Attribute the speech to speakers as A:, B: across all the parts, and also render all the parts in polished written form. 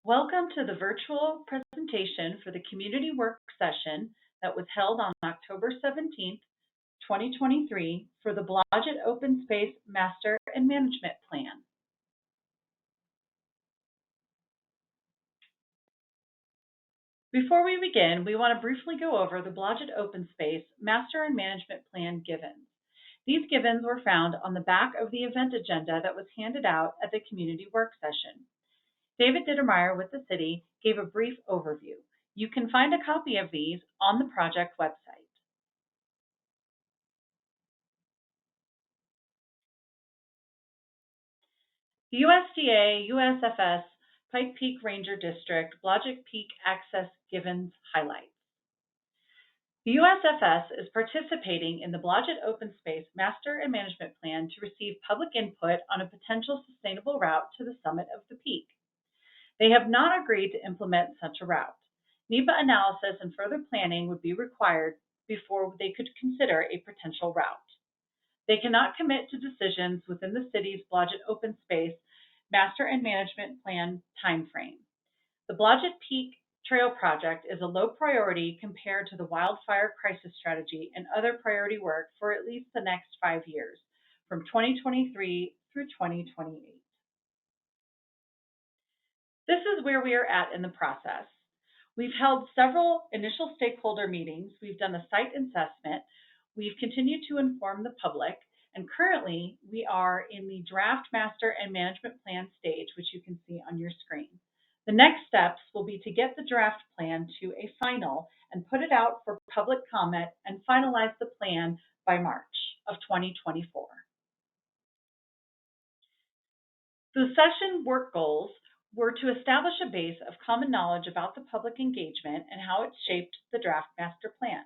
A: Welcome to the virtual presentation for the community work session that was held on October 17th, 2023 for the Blodgett Open Space Master and Management Plan. Before we begin, we want to briefly go over the Blodgett Open Space Master and Management Plan givens. These givens were found on the back of the event agenda that was handed out at the community work session. David Dittermeyer with the city gave a brief overview. You can find a copy of these on the project website. The USDA USFS Pike Peak Ranger District Blodgett Peak Access Givens highlights. The USFS is participating in the Blodgett Open Space Master and Management Plan to receive public input on a potential sustainable route to the summit of the peak. They have not agreed to implement such a route. NEPA analysis and further planning would be required before they could consider a potential route. They cannot commit to decisions within the city's Blodgett Open Space Master and Management Plan timeframe. The Blodgett Peak Trail Project is a low priority compared to the wildfire crisis strategy and other priority work for at least the next 5 years, from 2023 through 2028. This is where we are at in the process. We've held several initial stakeholder meetings. We've done a site assessment. We've continued to inform the public, and currently we are in the draft master and management plan stage, which you can see on your screen. The next steps will be to get the draft plan to a final and put it out for public comment and finalize the plan by March of 2024. The session work goals were to establish a base of common knowledge about the public engagement and how it shaped the draft master plan.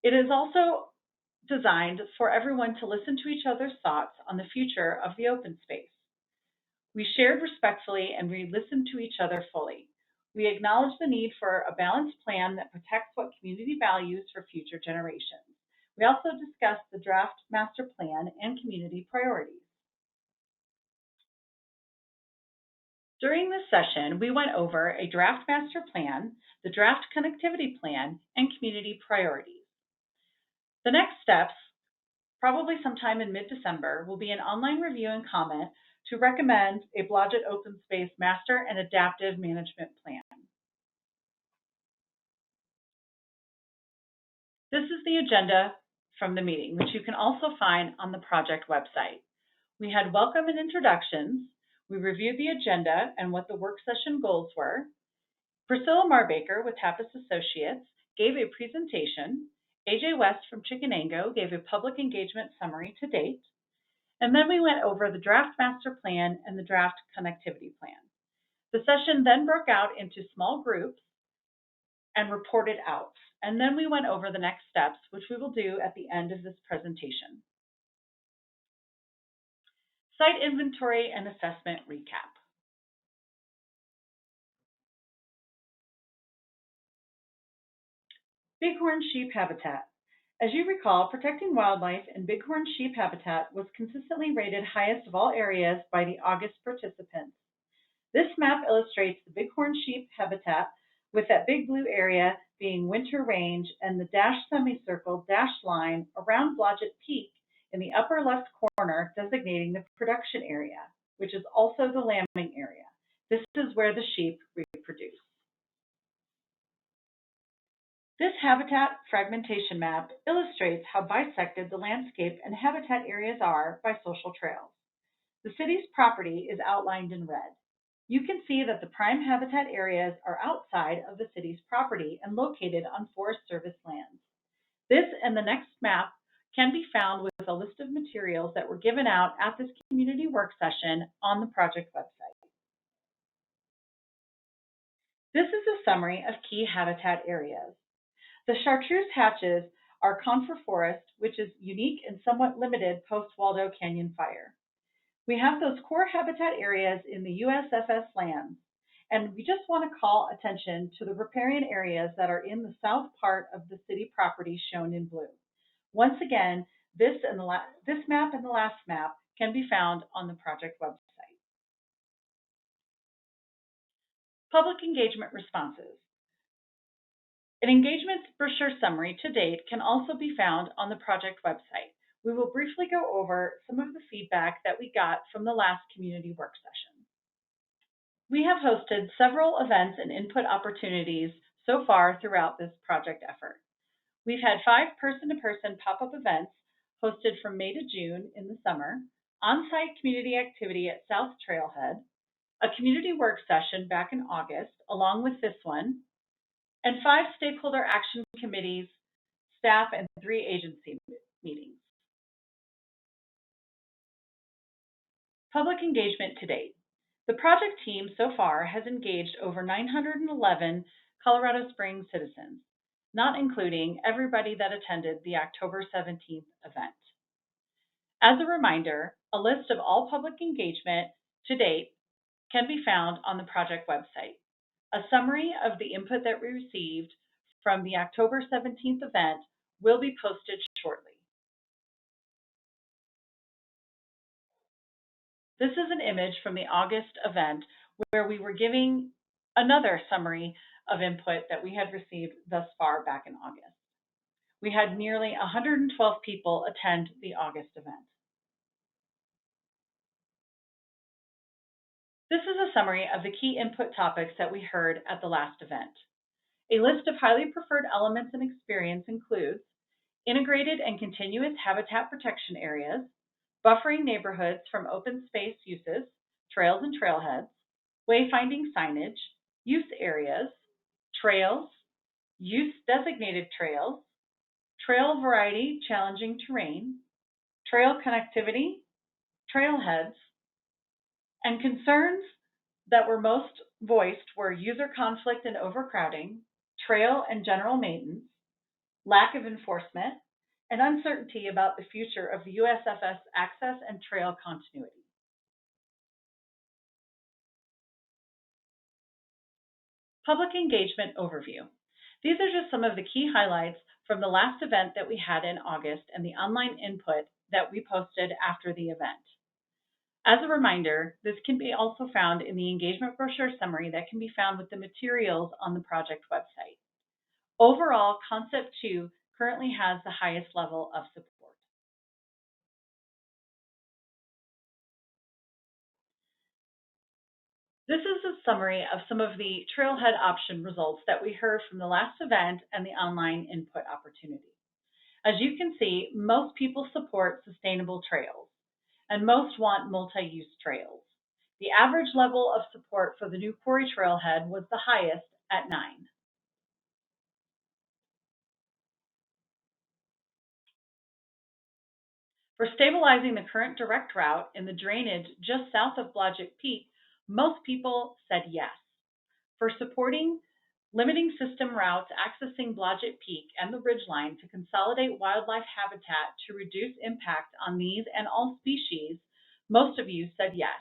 A: It is also designed for everyone to listen to each other's thoughts on the future of the open space. We shared respectfully and we listened to each other fully. We acknowledged the need for a balanced plan that protects what community values for future generations. We also discussed the draft master plan and community priorities. During this session, we went over a draft master plan, the draft connectivity plan, and community priorities. The next steps, probably sometime in mid-December, will be an online review and comment to recommend a Blodgett Open Space Master and Adaptive Management Plan. This is the agenda from the meeting, which you can also find on the project website. We had welcome and introductions. We reviewed the agenda and what the work session goals were. Priscilla Marbaker with Tapas Associates gave a presentation. AJ West from Chickenango gave a public engagement summary to date. And then we went over the draft master plan and the draft connectivity plan. The session then broke out into small groups and reported out. And then we went over the next steps, which we will do at the end of this presentation. Site inventory and assessment recap. Bighorn sheep habitat. As you recall, protecting wildlife and bighorn sheep habitat was consistently rated highest of all areas by the August participants. This map illustrates the bighorn sheep habitat with that big blue area being winter range and the dashed semicircle dashed line around Blodgett Peak in the upper left corner designating the production area, which is also the lambing area. This is where the sheep reproduce. This habitat fragmentation map illustrates how bisected the landscape and habitat areas are by social trails. The city's property is outlined in red. You can see that the prime habitat areas are outside of the city's property and located on Forest Service lands. This and the next map can be found with a list of materials that were given out at this community work session on the project website. This is a summary of key habitat areas. The chartreuse hatches are conifer forest, which is unique and somewhat limited post-Waldo Canyon fire. We have those core habitat areas in the USFS lands, and we just want to call attention to the riparian areas that are in the south part of the city property shown in blue. Once again, this map and the last map can be found on the project website. Public engagement responses. An engagement brochure summary to date can also be found on the project website. We will briefly go over some of the feedback that we got from the last community work session. We have hosted several events and input opportunities so far throughout this project effort. We've had 5 person-to-person pop-up events hosted from May to June in the summer, on-site community activity at South Trailhead, a community work session back in August, along with this one, and 5 stakeholder action committees, staff, and 3 agency meetings. Public engagement to date. The project team so far has engaged over 911 Colorado Springs citizens, not including everybody that attended the October 17th event. As a reminder, a list of all public engagement to date can be found on the project website. A summary of the input that we received from the October 17th event will be posted shortly. This is an image from the August event where we were giving another summary of input that we had received thus far back in August. We had nearly 112 people attend the August event. This is a summary of the key input topics that we heard at the last event. A list of highly preferred elements and experience includes integrated and continuous habitat protection areas, buffering neighborhoods from open space uses, trails and trailheads, wayfinding signage, use areas, trails, use designated trails, trail variety challenging terrain, trail connectivity, trailheads, and concerns that were most voiced were user conflict and overcrowding, trail and general maintenance, lack of enforcement, and uncertainty about the future of the USFS access and trail continuity. Public engagement overview. These are just some of the key highlights from the last event that we had in August and the online input that we posted after the event. As a reminder, this can be also found in the engagement brochure summary that can be found with the materials on the project website. Overall, Concept 2 currently has the highest level of support. This is a summary of some of the trailhead option results that we heard from the last event and the online input opportunity. As you can see, most people support sustainable trails, and most want multi-use trails. The average level of support for the new quarry trailhead was the highest at 9. For stabilizing the current direct route in the drainage just south of Blodgett Peak, most people said yes. For supporting limiting system routes accessing Blodgett Peak and the ridgeline to consolidate wildlife habitat to reduce impact on these and all species, most of you said yes.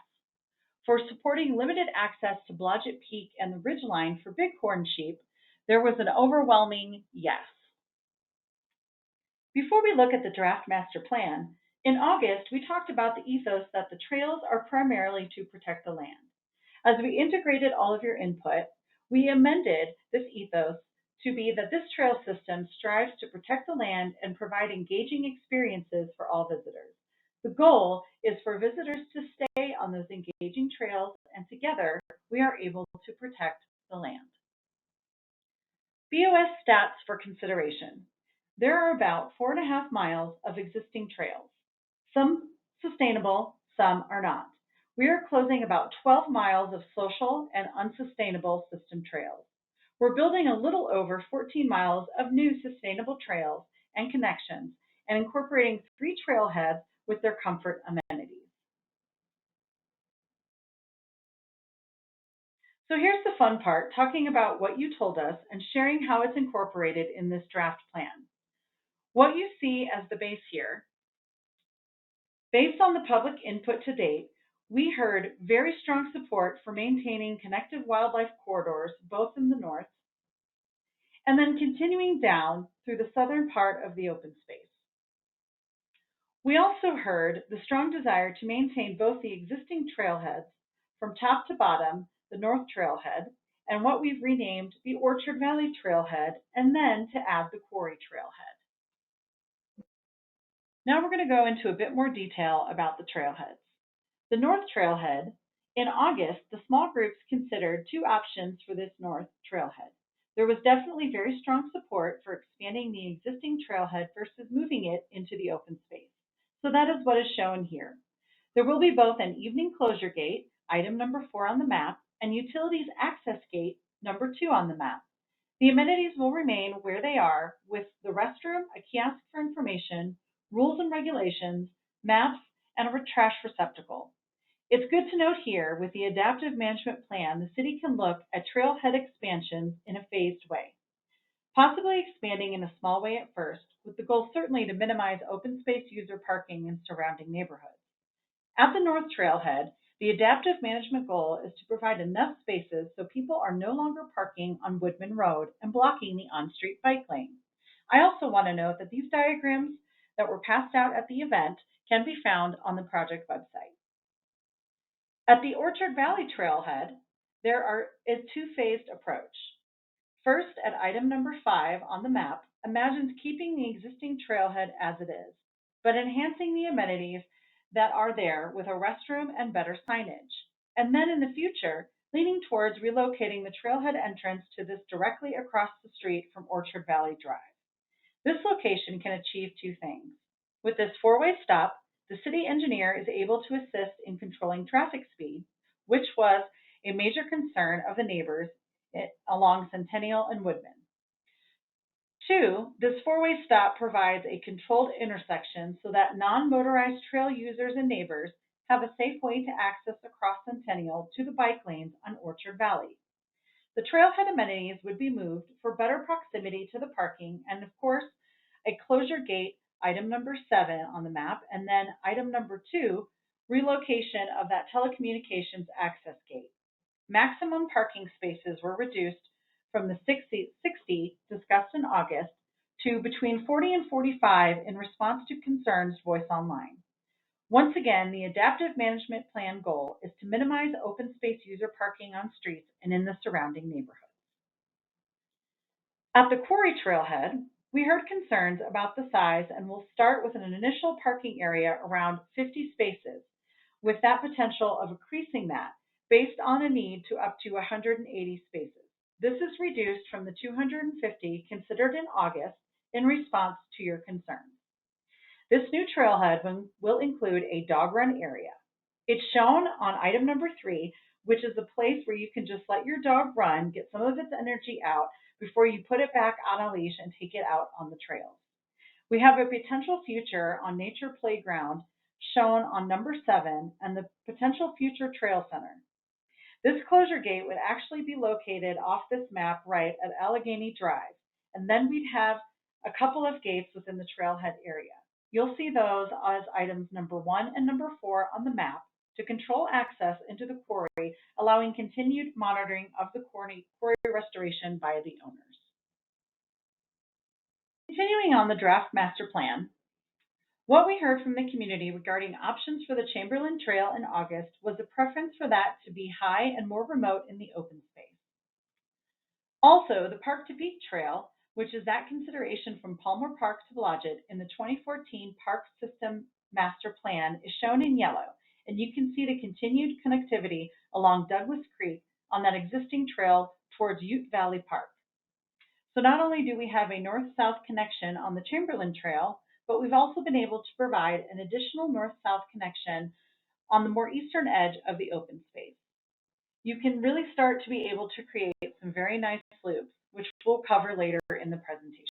A: For supporting limited access to Blodgett Peak and the ridgeline for bighorn sheep, there was an overwhelming yes. Before we look at the draft master plan, in August, we talked about the ethos that the trails are primarily to protect the land. As we integrated all of your input, we amended this ethos to be that this trail system strives to protect the land and provide engaging experiences for all visitors. The goal is for visitors to stay on those engaging trails, and together we are able to protect the land. BOS stats for consideration. There are about 4.5 miles of existing trails, some sustainable, some are not. We are closing about 12 miles of social and unsustainable system trails. We're building a little over 14 miles of new sustainable trails and connections and incorporating 3 trailheads with their comfort amenities. So here's the fun part, talking about what you told us and sharing how it's incorporated in this draft plan. What you see as the base here, based on the public input to date, we heard very strong support for maintaining connective wildlife corridors, both in the north, and then continuing down through the southern part of the open space. We also heard the strong desire to maintain both the existing trailheads from top to bottom, the north trailhead, and what we've renamed the Orchard Valley Trailhead, and then to add the Quarry Trailhead. Now we're going to go into a bit more detail about the trailheads. The North Trailhead. In August, the small groups considered two options for this North Trailhead. There was definitely very strong support for expanding the existing trailhead versus moving it into the open space. So that is what is shown here. There will be both an evening closure gate, item number 4 on the map, and utilities access gate, number 2 on the map. The amenities will remain where they are, with the restroom, a kiosk for information, rules and regulations, maps, and a trash receptacle. It's good to note here, with the adaptive management plan, the city can look at trailhead expansions in a phased way, possibly expanding in a small way at first, with the goal certainly to minimize open space user parking in surrounding neighborhoods. At the North Trailhead, the adaptive management goal is to provide enough spaces so people are no longer parking on Woodman Road and blocking the on-street bike lane. I also want to note that these diagrams that were passed out at the event can be found on the project website. At the Orchard Valley Trailhead, there is a two-phased approach. First, at item number 5 on the map, imagines keeping the existing trailhead as it is, but enhancing the amenities that are there with a restroom and better signage. And then in the future, leaning towards relocating the trailhead entrance to this directly across the street from Orchard Valley Drive. This location can achieve two things. With this 4-way stop, the city engineer is able to assist in controlling traffic speed, which was a major concern of the neighbors along Centennial and Woodman. 2, this 4-way stop provides a controlled intersection so that non-motorized trail users and neighbors have a safe way to access across Centennial to the bike lanes on Orchard Valley. The trailhead amenities would be moved for better proximity to the parking and, of course, a closure gate, item number 7 on the map, and then item number 2, relocation of that telecommunications access gate. Maximum parking spaces were reduced from the 60 discussed in August to between 40 and 45 in response to concerns voiced online. Once again, the adaptive management plan goal is to minimize open space user parking on streets and in the surrounding neighborhoods. At the Quarry Trailhead, we heard concerns about the size and will start with an initial parking area around 50 spaces, with that potential of increasing that based on a need to up to 180 spaces. This is reduced from the 250 considered in August in response to your concerns. This new trailhead will include a dog run area. It's shown on item number 3, which is a place where you can just let your dog run, get some of its energy out before you put it back on a leash and take it out on the trails. We have a potential future on Nature Playground shown on number 7 and the potential future trail center. This closure gate would actually be located off this map right at Allegheny Drive, and then we'd have a couple of gates within the trailhead area. You'll see those as items number 1 and number 4 on the map to control access into the quarry, allowing continued monitoring of the quarry restoration by the owners. Continuing on the draft master plan, what we heard from the community regarding options for the Chamberlain Trail in August was a preference for that to be high and more remote in the open space. Also, the Park to Peak Trail, which is that consideration from Palmer Park to Blodgett in the 2014 Park System Master Plan, is shown in yellow, and you can see the continued connectivity along Douglas Creek on that existing trail towards Ute Valley Park. So not only do we have a north-south connection on the Chamberlain Trail, but we've also been able to provide an additional north-south connection on the more eastern edge of the open space. You can really start to be able to create some very nice loops, which we'll cover later in the presentation.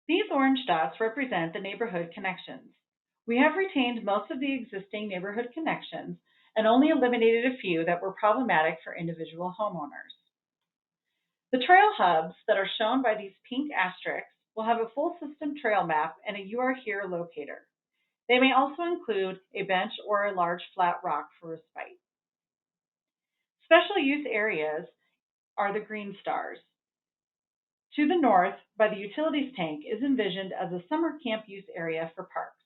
A: These orange dots represent the neighborhood connections. We have retained most of the existing neighborhood connections and only eliminated a few that were problematic for individual homeowners. The trail hubs that are shown by these pink asterisks will have a full system trail map and a You Are Here locator. They may also include a bench or a large flat rock for respite. Special use areas are the green stars. To the north, by the utilities tank, is envisioned as a summer camp use area for parks.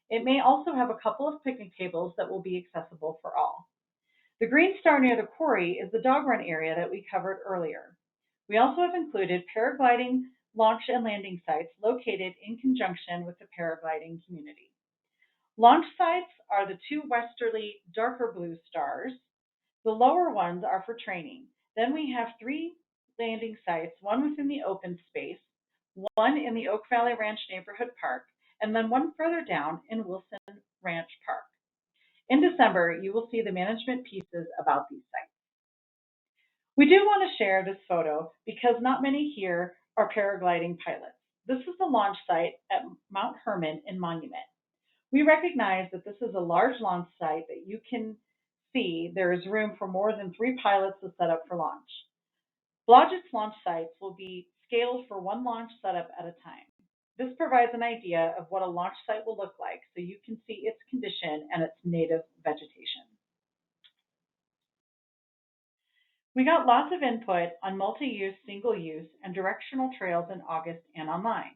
A: It may also have a couple of picnic tables that will be accessible for all. The green star near the quarry is the dog run area that we covered earlier. We also have included paragliding launch and landing sites located in conjunction with the paragliding community. Launch sites are the two westerly darker blue stars. The lower ones are for training. Then we have three landing sites, one within the open space, one in the Oak Valley Ranch Neighborhood Park, and then one further down in Wilson Ranch Park. In December, you will see the management pieces about these sites. We do want to share this photo because not many here are paragliding pilots. This is the launch site at Mount Herman in Monument. We recognize that this is a large launch site that you can see there is room for more than 3 pilots to set up for launch. Blodgett's launch sites will be scaled for one launch setup at a time. This provides an idea of what a launch site will look like so you can see its condition and its native vegetation. We got lots of input on multi-use, single-use, and directional trails in August and online.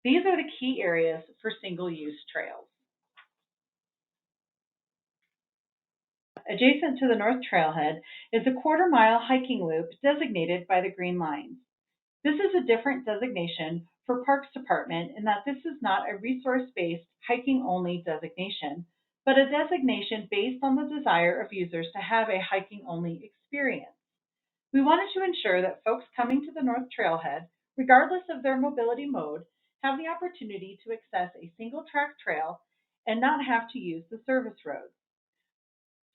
A: These are the key areas for single-use trails. Adjacent to the North Trailhead is a quarter-mile hiking loop designated by the green lines. This is a different designation for Parks Department in that this is not a resource-based hiking-only designation, but a designation based on the desire of users to have a hiking-only experience. We wanted to ensure that folks coming to the North Trailhead, regardless of their mobility mode, have the opportunity to access a single-track trail and not have to use the service road.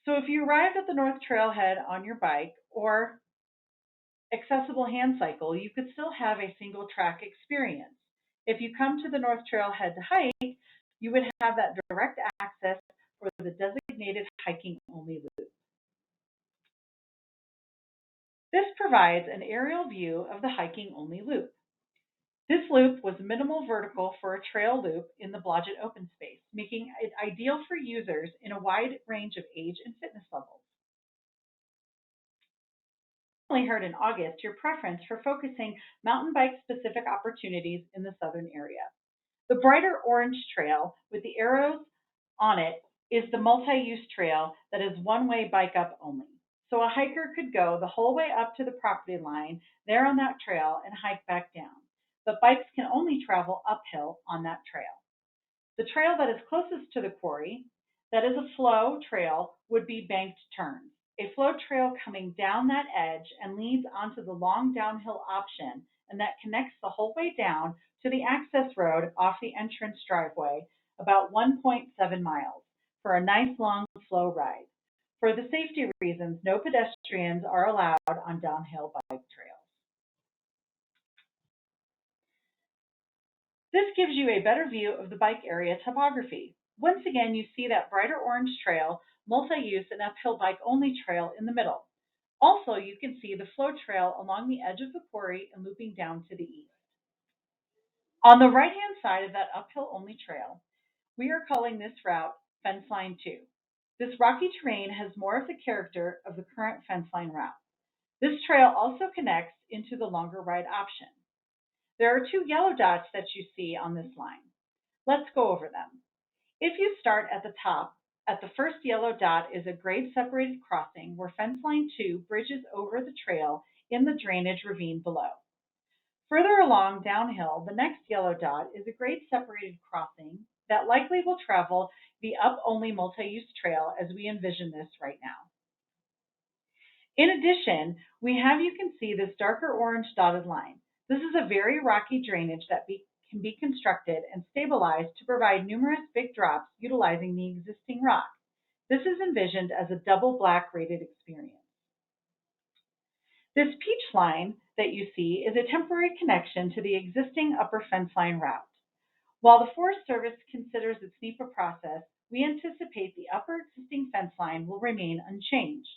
A: So if you arrived at the North Trailhead on your bike or accessible hand cycle, you could still have a single-track experience. If you come to the North Trailhead to hike, you would have that direct access for the designated hiking-only loop. This provides an aerial view of the hiking-only loop. This loop was minimal vertical for a trail loop in the Blodgett open space, making it ideal for users in a wide range of age and fitness levels. We heard in August your preference for focusing mountain bike-specific opportunities in the southern area. The brighter orange trail with the arrows on it is the multi-use trail that is one-way bike up only. So a hiker could go the whole way up to the property line there on that trail and hike back down. But bikes can only travel uphill on that trail. The trail that is closest to the quarry, that is a flow trail, would be banked turns. A flow trail coming down that edge and leads onto the long downhill option, and that connects the whole way down to the access road off the entrance driveway, about 1.7 miles, for a nice long flow ride. For the safety reasons, no pedestrians are allowed on downhill bike trails. This gives you a better view of the bike area topography. Once again, you see that brighter orange trail, multi-use and uphill bike-only trail in the middle. Also, you can see the flow trail along the edge of the quarry and looping down to the east. On the right-hand side of that uphill-only trail, we are calling this route Fence Line 2. This rocky terrain has more of the character of the current fence line route. This trail also connects into the longer ride option. There are 2 yellow dots that you see on this line. Let's go over them. If you start at the top, at the first yellow dot is a grade-separated crossing where Fence Line 2 bridges over the trail in the drainage ravine below. Further along downhill, the next yellow dot is a grade-separated crossing that likely will travel the up-only multi-use trail as we envision this right now. In addition, you can see this darker orange dotted line. This is a very rocky drainage that can be constructed and stabilized to provide numerous big drops utilizing the existing rock. This is envisioned as a double black rated experience. This peach line that you see is a temporary connection to the existing upper fence line route. While the Forest Service considers its NEPA process, we anticipate the upper existing fence line will remain unchanged.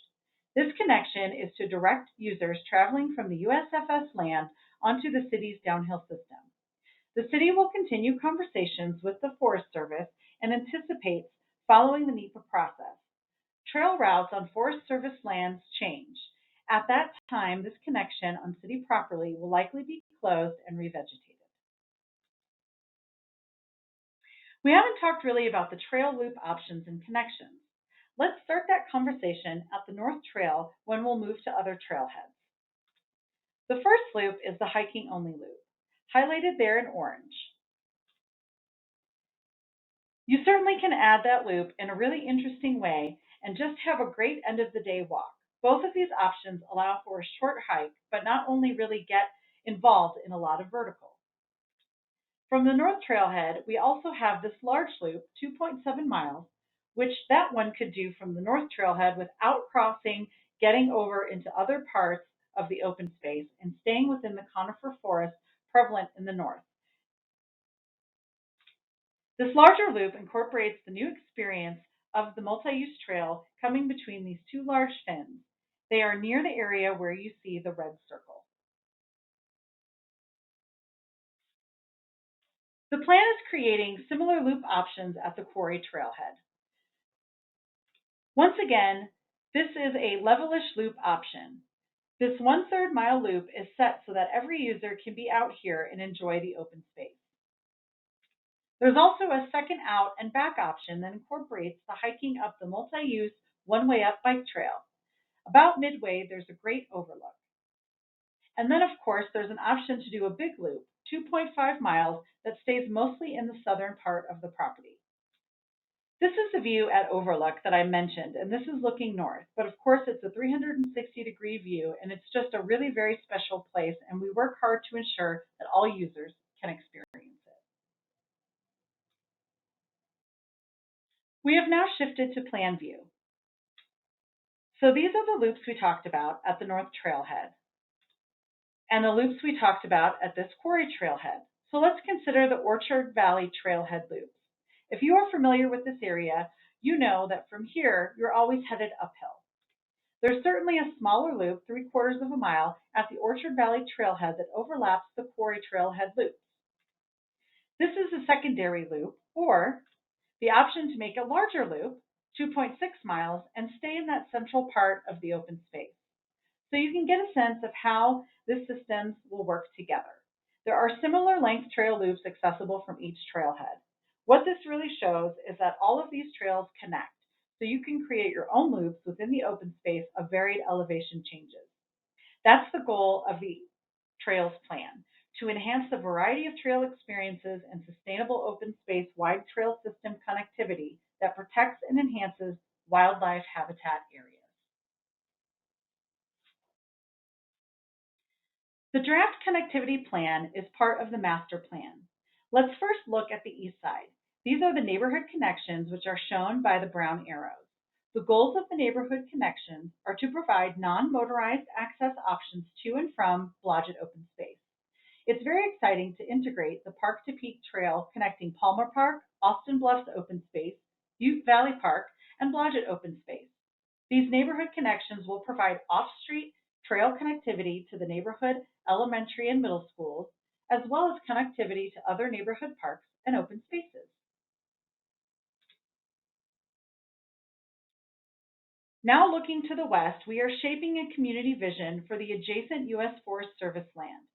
A: This connection is to direct users traveling from the USFS land onto the city's downhill system. The city will continue conversations with the Forest Service and anticipates following the NEPA process. Trail routes on Forest Service lands change. At that time, this connection on city property will likely be closed and revegetated. We haven't talked really about the trail loop options and connections. Let's start that conversation at the North Trail when we'll move to other trailheads. The first loop is the hiking only loop, highlighted there in orange. You certainly can add that loop in a really interesting way and just have a great end of the day walk. Both of these options allow for a short hike, but not only really get involved in a lot of vertical. From the North Trailhead, we also have this large loop, 2.7 miles, which that one could do from the North Trailhead without crossing, getting over into other parts of the open space, and staying within the conifer forest prevalent in the north. This larger loop incorporates the new experience of the multi-use trail coming between these two large fins. They are near the area where you see the red circle. The plan is creating similar loop options at the quarry trailhead. Once again, this is a levelish loop option. This 1/3 mile loop is set so that every user can be out here and enjoy the open space. There's also a second out and back option that incorporates the hiking up the multi-use one-way up bike trail. About midway, there's a great overlook. And then, of course, there's an option to do a big loop, 2.5 miles, that stays mostly in the southern part of the property. This is the view at Overlook that I mentioned, and this is looking north. But of course, it's a 360-degree view, and it's just a really very special place, and we work hard to ensure that all users can experience it. We have now shifted to plan view. So these are the loops we talked about at the North Trailhead, and the loops we talked about at this quarry trailhead. So let's consider the Orchard Valley Trailhead loops. If you are familiar with this area, you know that from here, you're always headed uphill. There's certainly a smaller loop, 3/4 of a mile, at the Orchard Valley Trailhead that overlaps the quarry trailhead loops. This is a secondary loop, or the option to make a larger loop, 2.6 miles, and stay in that central part of the open space. So you can get a sense of how the systems will work together. There are similar length trail loops accessible from each trailhead. What this really shows is that all of these trails connect, so you can create your own loops within the open space of varied elevation changes. That's the goal of the Trails Plan, to enhance the variety of trail experiences and sustainable open space wide trail system connectivity that protects and enhances wildlife habitat areas. The draft connectivity plan is part of the master plan. Let's first look at the east side. These are the neighborhood connections, which are shown by the brown arrows. The goals of the neighborhood connections are to provide non-motorized access options to and from Blodgett open space. It's very exciting to integrate the Park to Peak Trail connecting Palmer Park, Austin Bluffs open space, Ute Valley Park, and Blodgett open space. These neighborhood connections will provide off-street trail connectivity to the neighborhood elementary and middle schools, as well as connectivity to other neighborhood parks and open spaces. Now looking to the west, we are shaping a community vision for the adjacent U.S. Forest Service land.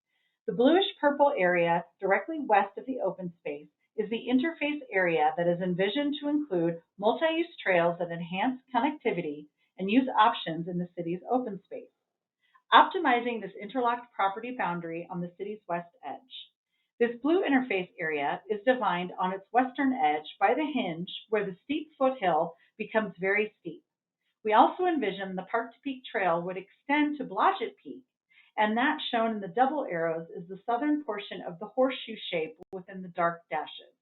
A: The bluish-purple area directly west of the open space is the interface area that is envisioned to include multi-use trails that enhance connectivity and use options in the city's open space, optimizing this interlocked property boundary on the city's west edge. This blue interface area is defined on its western edge by the hinge where the steep foothill becomes very steep. We also envision the Park to Peak Trail would extend to Blodgett Peak, and that shown in the double arrows is the southern portion of the horseshoe shape within the dark dashes.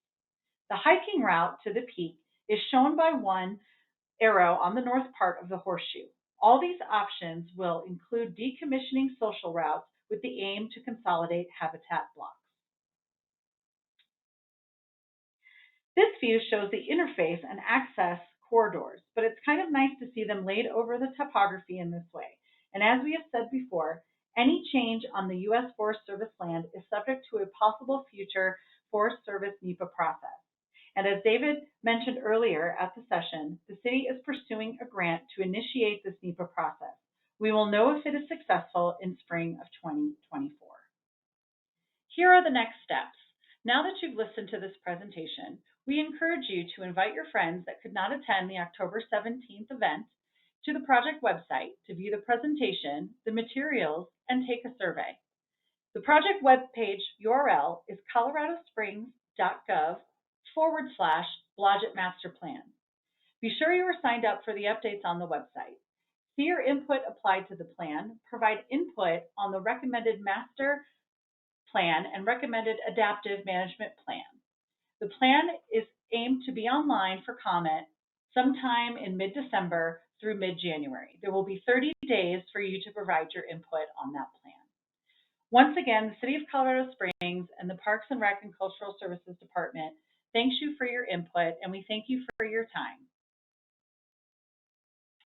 A: The hiking route to the peak is shown by one arrow on the north part of the horseshoe. All these options will include decommissioning social routes with the aim to consolidate habitat blocks. This view shows the interface and access corridors, but it's kind of nice to see them laid over the topography in this way. And as we have said before, any change on the U.S. Forest Service land is subject to a possible future Forest Service NEPA process. And as David mentioned earlier at the session, the city is pursuing a grant to initiate this NEPA process. We will know if it is successful in spring of 2024. Here are the next steps. Now that you've listened to this presentation, We encourage you to invite your friends that could not attend the October 17th event to the project website to view the presentation, the materials, and take a survey. The project webpage URL is coloradosprings.gov/Blodgett Master Plan. Be sure you are signed up for the updates on the website. See your input applied to the plan, provide input on the recommended master plan and recommended adaptive management plan. The plan is aimed to be online for comment sometime in mid-December through mid-January. There will be 30 days for you to provide your input on that plan. Once again, the City of Colorado Springs and the Parks and Rec and Cultural Services Department thanks you for your input, and we thank you for your time.